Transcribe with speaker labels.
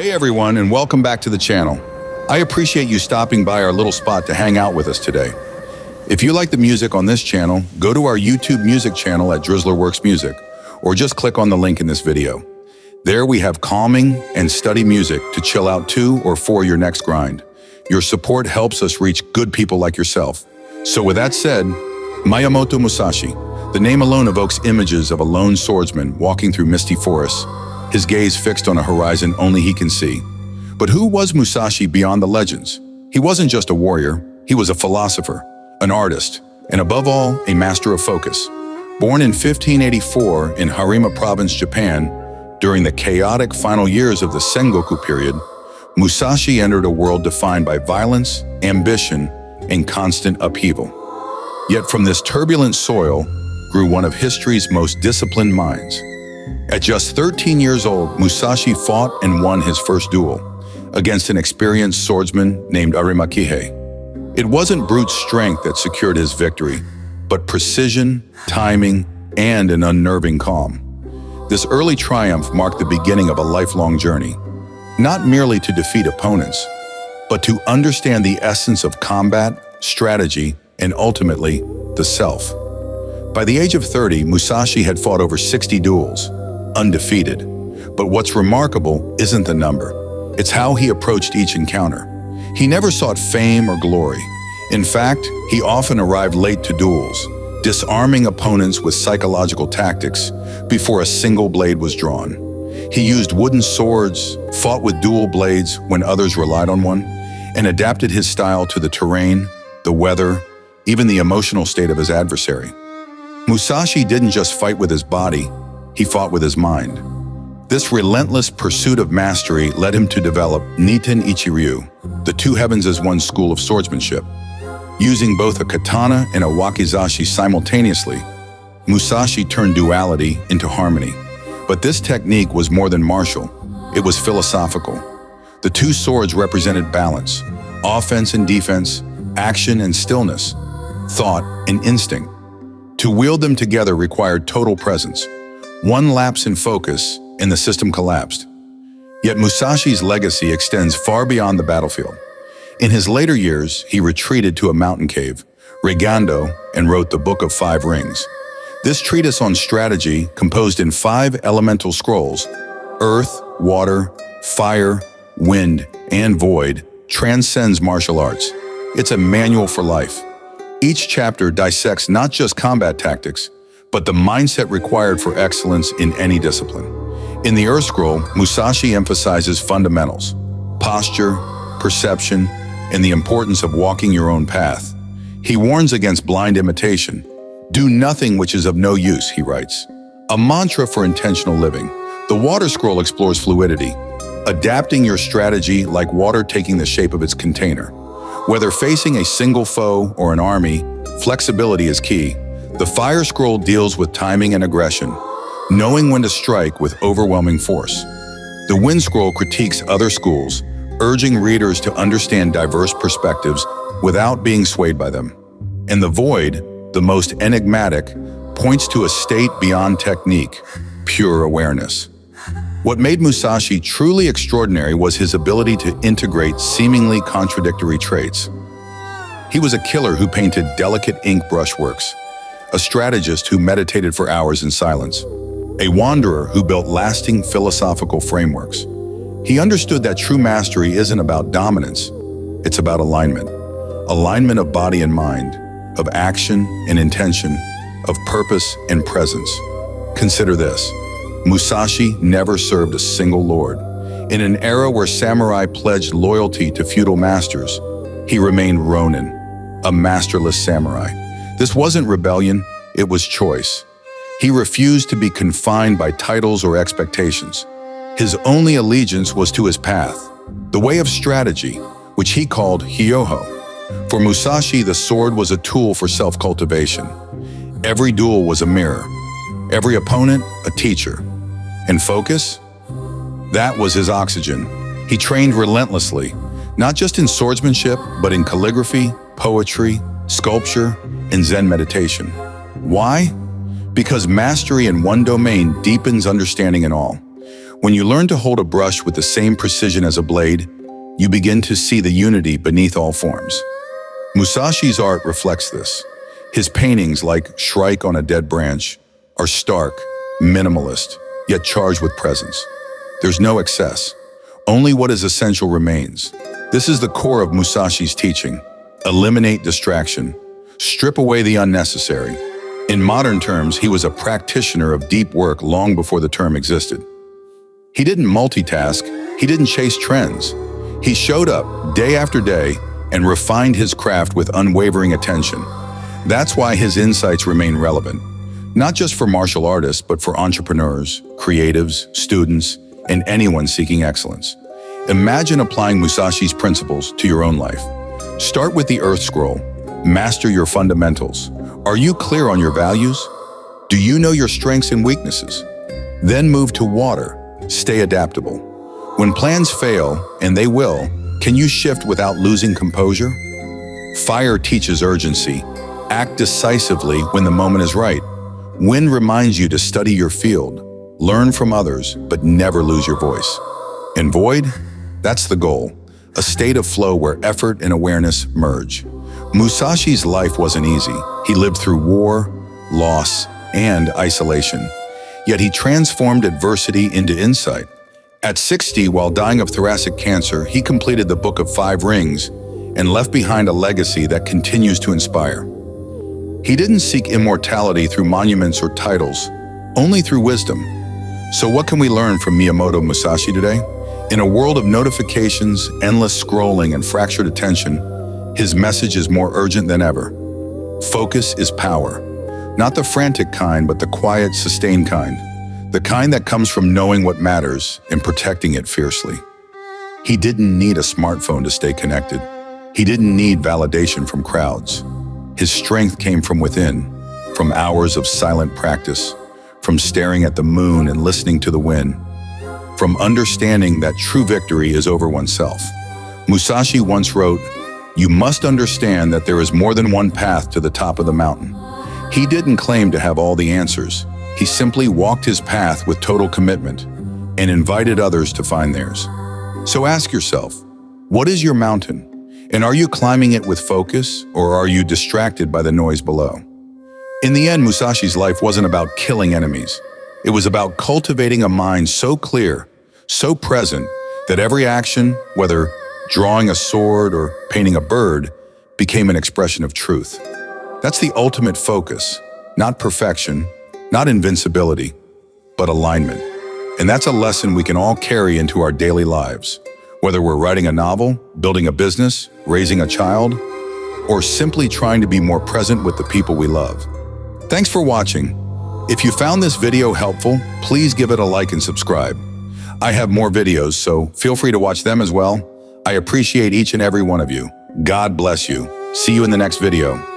Speaker 1: Hey everyone, and welcome back to the channel. I appreciate you stopping by our little spot to hang out with us today. If you like the music on this channel, go to our YouTube music channel at Drizzlerworks Music, or just click on the link in this video. There we have calming and study music to chill out to or for your next grind. Your support helps us reach good people like yourself. So with that said, Miyamoto Musashi. The name alone evokes images of a lone swordsman walking through misty forests, his gaze fixed on a horizon only he can see. But who was Musashi beyond the legends? He wasn't just a warrior, he was a philosopher, an artist, and above all, a master of focus. Born in 1584 in Harima Province, Japan, during the chaotic final years of the Sengoku period, Musashi entered a world defined by violence, ambition, and constant upheaval. Yet from this turbulent soil grew one of history's most disciplined minds. At just 13 years old, Musashi fought and won his first duel against an experienced swordsman named Arimakihei. It wasn't brute strength that secured his victory, but precision, timing, and an unnerving calm. This early triumph marked the beginning of a lifelong journey, not merely to defeat opponents, but to understand the essence of combat, strategy, and ultimately, the self. By the age of 30, Musashi had fought over 60 duels, undefeated. But what's remarkable isn't the number, it's how he approached each encounter. He never sought fame or glory. In fact, he often arrived late to duels, disarming opponents with psychological tactics before a single blade was drawn. He used wooden swords, fought with dual blades when others relied on one, and adapted his style to the terrain, the weather, even the emotional state of his adversary. Musashi didn't just fight with his body, he fought with his mind. This relentless pursuit of mastery led him to develop Niten Ichi-ryū, the two heavens as one school of swordsmanship. Using both a katana and a wakizashi simultaneously, Musashi turned duality into harmony. But this technique was more than martial, it was philosophical. The two swords represented balance, offense and defense, action and stillness, thought and instinct. To wield them together required total presence. One lapse in focus, and the system collapsed. Yet Musashi's legacy extends far beyond the battlefield. In his later years, he retreated to a mountain cave, Rigando, and wrote the Book of Five Rings. This treatise on strategy, composed in 5 elemental scrolls, earth, water, fire, wind, and void, transcends martial arts. It's a manual for life. Each chapter dissects not just combat tactics, but the mindset required for excellence in any discipline. In the Earth Scroll, Musashi emphasizes fundamentals, posture, perception, and the importance of walking your own path. He warns against blind imitation. Do nothing which is of no use, he writes. A mantra for intentional living. The Water Scroll explores fluidity, adapting your strategy like water taking the shape of its container. Whether facing a single foe or an army, flexibility is key. The Fire Scroll deals with timing and aggression, knowing when to strike with overwhelming force. The Wind Scroll critiques other schools, urging readers to understand diverse perspectives without being swayed by them. And the Void, the most enigmatic, points to a state beyond technique, pure awareness. What made Musashi truly extraordinary was his ability to integrate seemingly contradictory traits. He was a killer who painted delicate ink brushworks, a strategist who meditated for hours in silence, a wanderer who built lasting philosophical frameworks. He understood that true mastery isn't about dominance, it's about alignment. Alignment of body and mind, of action and intention, of purpose and presence. Consider this. Musashi never served a single lord. In an era where samurai pledged loyalty to feudal masters, he remained Ronin, a masterless samurai. This wasn't rebellion, it was choice. He refused to be confined by titles or expectations. His only allegiance was to his path, the way of strategy, which he called Hyoho. For Musashi, the sword was a tool for self-cultivation. Every duel was a mirror, every opponent a teacher. And focus? That was his oxygen. He trained relentlessly, not just in swordsmanship, but in calligraphy, poetry, sculpture, and Zen meditation. Why? Because mastery in one domain deepens understanding in all. When you learn to hold a brush with the same precision as a blade, you begin to see the unity beneath all forms. Musashi's art reflects this. His paintings, like Shrike on a Dead Branch, are stark, minimalist, yet charged with presence. There's no excess. Only what is essential remains. This is the core of Musashi's teaching. Eliminate distraction. Strip away the unnecessary. In modern terms, he was a practitioner of deep work long before the term existed. He didn't multitask. He didn't chase trends. He showed up day after day and refined his craft with unwavering attention. That's why his insights remain relevant, not just for martial artists, but for entrepreneurs, creatives, students, and anyone seeking excellence. Imagine applying Musashi's principles to your own life. Start with the Earth Scroll. Master your fundamentals. Are you clear on your values? Do you know your strengths and weaknesses? Then move to Water. Stay adaptable. When plans fail, and they will, can you shift without losing composure? Fire teaches urgency. Act decisively when the moment is right. Wind reminds you to study your field. Learn from others, but never lose your voice. And Void? That's the goal. A state of flow where effort and awareness merge. Musashi's life wasn't easy. He lived through war, loss, and isolation. Yet he transformed adversity into insight. At 60, while dying of thoracic cancer, he completed the Book of Five Rings and left behind a legacy that continues to inspire. He didn't seek immortality through monuments or titles, only through wisdom. So what can we learn from Miyamoto Musashi today? In a world of notifications, endless scrolling, and fractured attention, his message is more urgent than ever. Focus is power. Not the frantic kind, but the quiet, sustained kind. The kind that comes from knowing what matters and protecting it fiercely. He didn't need a smartphone to stay connected. He didn't need validation from crowds. His strength came from within, from hours of silent practice, from staring at the moon and listening to the wind, from understanding that true victory is over oneself. Musashi once wrote, "You must understand that there is more than one path to the top of the mountain." He didn't claim to have all the answers. He simply walked his path with total commitment and invited others to find theirs. So ask yourself, what is your mountain? And are you climbing it with focus, or are you distracted by the noise below? In the end, Musashi's life wasn't about killing enemies. It was about cultivating a mind so clear, so present, that every action, whether drawing a sword or painting a bird, became an expression of truth. That's the ultimate focus, not perfection, not invincibility, but alignment. And that's a lesson we can all carry into our daily lives, whether we're writing a novel, building a business, raising a child, or simply trying to be more present with the people we love. Thanks for watching. If you found this video helpful, please give it a like and subscribe. I have more videos, so feel free to watch them as well. I appreciate each and every one of you. God bless you. See you in the next video.